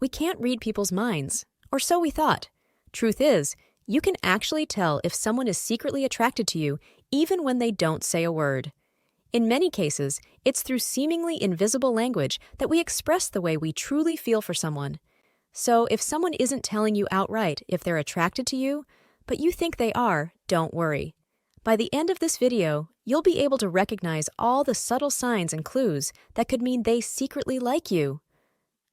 We can't read people's minds, or so we thought. Truth is, you can actually tell if someone is secretly attracted to you even when they don't say a word. In many cases, it's through seemingly invisible language that we express the way we truly feel for someone. So if someone isn't telling you outright if they're attracted to you, but you think they are, don't worry. By the end of this video, you'll be able to recognize all the subtle signs and clues that could mean they secretly like you.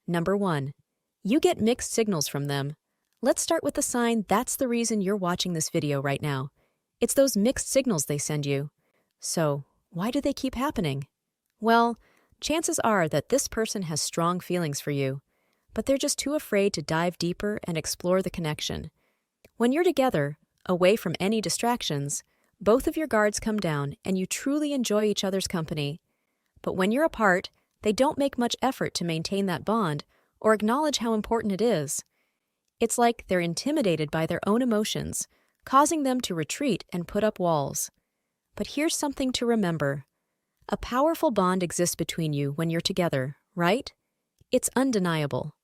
Number 1. You get mixed signals from them. Let's start with the sign that's the reason you're watching this video right now. It's those mixed signals they send you. So, why do they keep happening? Well, chances are that this person has strong feelings for you, but they're just too afraid to dive deeper and explore the connection. When you're together, away from any distractions, both of your guards come down and you truly enjoy each other's company. But when you're apart, they don't make much effort to maintain that bond or acknowledge how important it is. It's like they're intimidated by their own emotions, causing them to retreat and put up walls. But here's something to remember. A powerful bond exists between you when you're together, right? It's undeniable.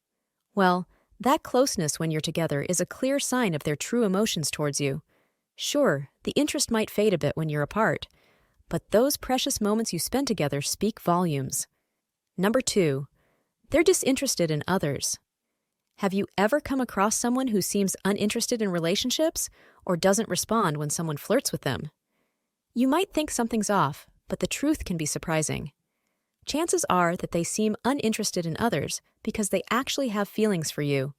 Well, that closeness when you're together is a clear sign of their true emotions towards you. Sure, the interest might fade a bit when you're apart, but those precious moments you spend together speak volumes. Number 2, they're disinterested in others. Have you ever come across someone who seems uninterested in relationships or doesn't respond when someone flirts with them? You might think something's off, but the truth can be surprising. Chances are that they seem uninterested in others because they actually have feelings for you.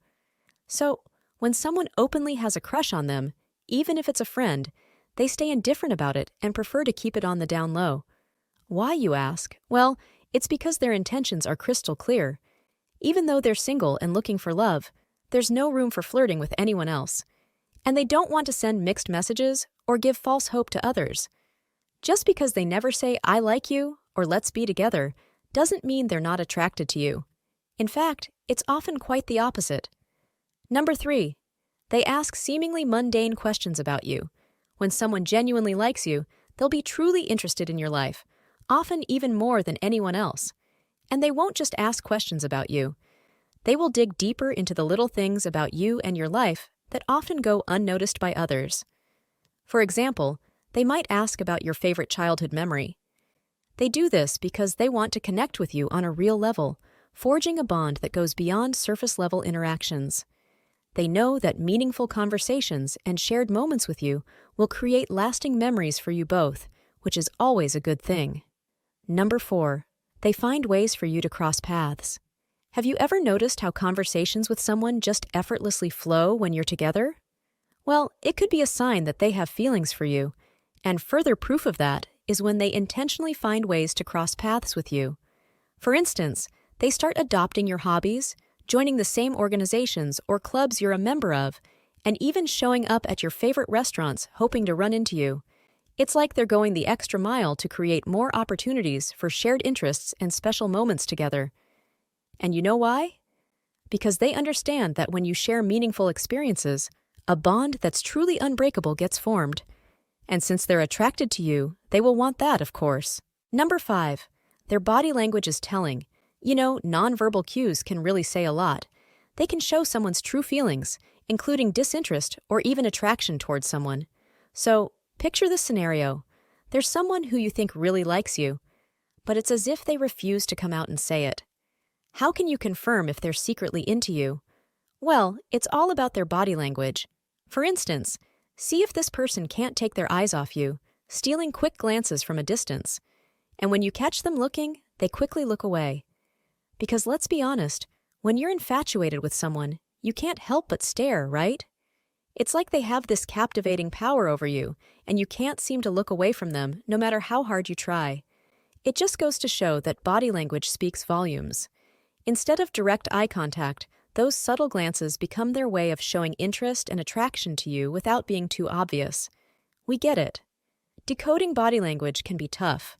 So, when someone openly has a crush on them, even if it's a friend, they stay indifferent about it and prefer to keep it on the down low. Why, you ask? Well, it's because their intentions are crystal clear. Even though they're single and looking for love, there's no room for flirting with anyone else. And they don't want to send mixed messages or give false hope to others. Just because they never say, "I like you," or "let's be together," doesn't mean they're not attracted to you. In fact, it's often quite the opposite. Number 3, they ask seemingly mundane questions about you. When someone genuinely likes you, they'll be truly interested in your life, often even more than anyone else. And they won't just ask questions about you. They will dig deeper into the little things about you and your life that often go unnoticed by others. For example, they might ask about your favorite childhood memory. They do this because they want to connect with you on a real level, forging a bond that goes beyond surface-level interactions. They know that meaningful conversations and shared moments with you will create lasting memories for you both, which is always a good thing. Number 4, they find ways for you to cross paths. Have you ever noticed how conversations with someone just effortlessly flow when you're together? Well, it could be a sign that they have feelings for you, and further proof of that is when they intentionally find ways to cross paths with you. For instance, they start adopting your hobbies, joining the same organizations or clubs you're a member of, and even showing up at your favorite restaurants hoping to run into you. It's like they're going the extra mile to create more opportunities for shared interests and special moments together. And you know why? Because they understand that when you share meaningful experiences, a bond that's truly unbreakable gets formed. And since they're attracted to you, they will want that, of course. Number 5, their body language is telling. You know, nonverbal cues can really say a lot. They can show someone's true feelings, including disinterest or even attraction towards someone. So, picture this scenario. There's someone who you think really likes you, but it's as if they refuse to come out and say it. How can you confirm if they're secretly into you? Well, it's all about their body language. For instance, see if this person can't take their eyes off you, stealing quick glances from a distance. And when you catch them looking, they quickly look away. Because let's be honest, when you're infatuated with someone, you can't help but stare, right? It's like they have this captivating power over you, and you can't seem to look away from them no matter how hard you try. It just goes to show that body language speaks volumes. Instead of direct eye contact, those subtle glances become their way of showing interest and attraction to you without being too obvious. We get it. Decoding body language can be tough,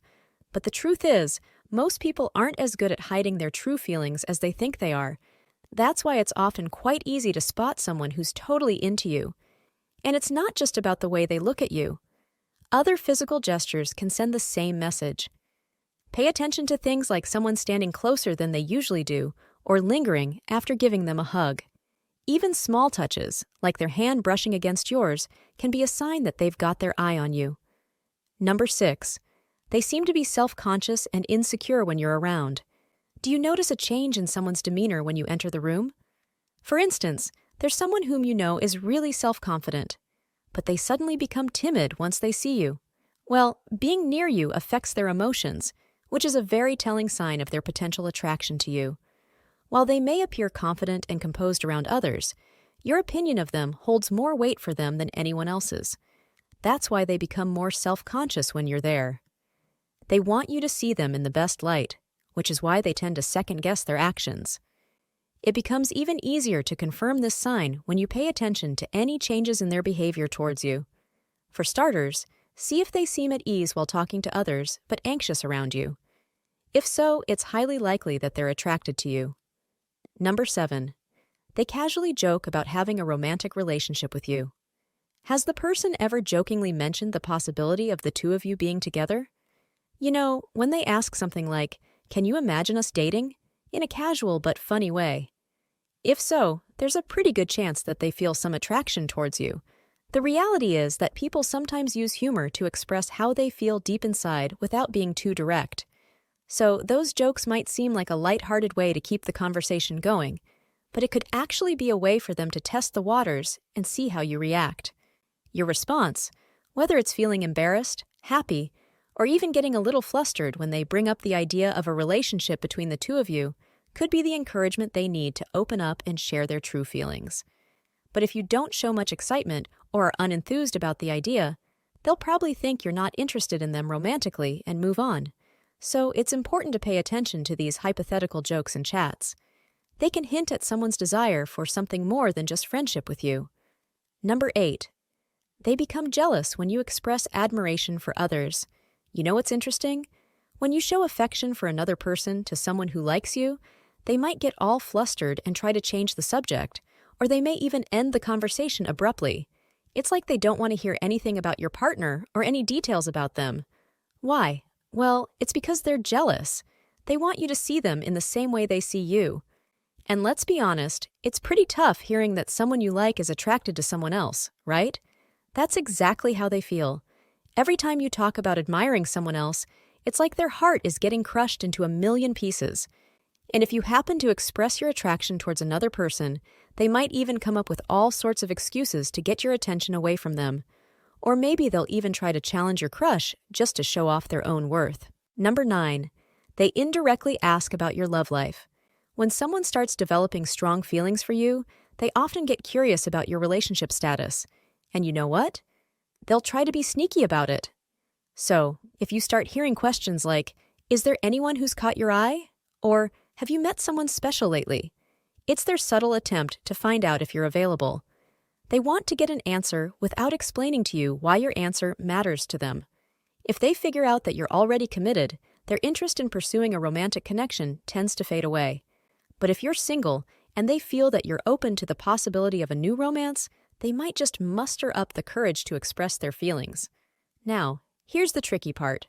but the truth is, most people aren't as good at hiding their true feelings as they think they are. That's why it's often quite easy to spot someone who's totally into you. And it's not just about the way they look at you. Other physical gestures can send the same message. Pay attention to things like someone standing closer than they usually do, or lingering after giving them a hug. Even small touches, like their hand brushing against yours, can be a sign that they've got their eye on you. Number 6. They seem to be self-conscious and insecure when you're around. Do you notice a change in someone's demeanor when you enter the room? For instance, there's someone whom you know is really self-confident, but they suddenly become timid once they see you. Well, being near you affects their emotions, which is a very telling sign of their potential attraction to you. While they may appear confident and composed around others, your opinion of them holds more weight for them than anyone else's. That's why they become more self-conscious when you're there. They want you to see them in the best light, which is why they tend to second-guess their actions. It becomes even easier to confirm this sign when you pay attention to any changes in their behavior towards you. For starters, see if they seem at ease while talking to others but anxious around you. If so, it's highly likely that they're attracted to you. Number 7. They casually joke about having a romantic relationship with you. Has the person ever jokingly mentioned the possibility of the two of you being together? You know, when they ask something like, "Can you imagine us dating?" in a casual but funny way. If so, there's a pretty good chance that they feel some attraction towards you. The reality is that people sometimes use humor to express how they feel deep inside without being too direct. So those jokes might seem like a light-hearted way to keep the conversation going, but it could actually be a way for them to test the waters and see how you react. Your response, whether it's feeling embarrassed, happy, or even getting a little flustered when they bring up the idea of a relationship between the two of you, could be the encouragement they need to open up and share their true feelings. But if you don't show much excitement or are unenthused about the idea, they'll probably think you're not interested in them romantically and move on. So it's important to pay attention to these hypothetical jokes and chats. They can hint at someone's desire for something more than just friendship with you. Number 8. They become jealous when you express admiration for others. You know what's interesting? When you show affection for another person to someone who likes you, they might get all flustered and try to change the subject, or they may even end the conversation abruptly. It's like they don't want to hear anything about your partner or any details about them. Why? Well, it's because they're jealous. They want you to see them in the same way they see you. And let's be honest, it's pretty tough hearing that someone you like is attracted to someone else, right? That's exactly how they feel. Every time you talk about admiring someone else, it's like their heart is getting crushed into a million pieces. And if you happen to express your attraction towards another person, they might even come up with all sorts of excuses to get your attention away from them. Or maybe they'll even try to challenge your crush just to show off their own worth. Number 9. They indirectly ask about your love life. When someone starts developing strong feelings for you, they often get curious about your relationship status. And you know what? They'll try to be sneaky about it. So, if you start hearing questions like, "Is there anyone who's caught your eye?" Or, "Have you met someone special lately?" It's their subtle attempt to find out if you're available. They want to get an answer without explaining to you why your answer matters to them. If they figure out that you're already committed, their interest in pursuing a romantic connection tends to fade away. But if you're single and they feel that you're open to the possibility of a new romance, they might just muster up the courage to express their feelings. Now, here's the tricky part.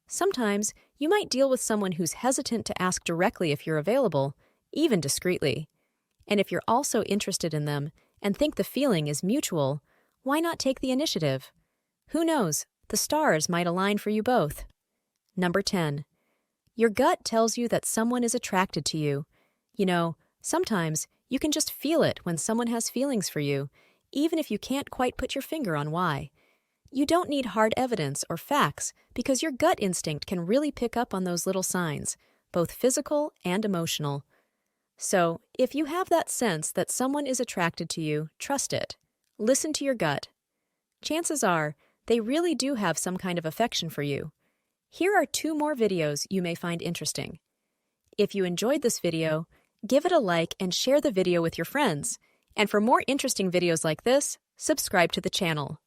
Sometimes you might deal with someone who's hesitant to ask directly if you're available, even discreetly. And if you're also interested in them and think the feeling is mutual, why not take the initiative? Who knows, the stars might align for you both. Number 10. Your gut tells you that someone is attracted to you. You know, sometimes you can just feel it when someone has feelings for you, even if you can't quite put your finger on why. You don't need hard evidence or facts because your gut instinct can really pick up on those little signs, both physical and emotional. So, if you have that sense that someone is attracted to you, trust it. Listen to your gut. Chances are, they really do have some kind of affection for you. Here are 2 more videos you may find interesting. If you enjoyed this video, give it a like and share the video with your friends. And for more interesting videos like this, subscribe to the channel.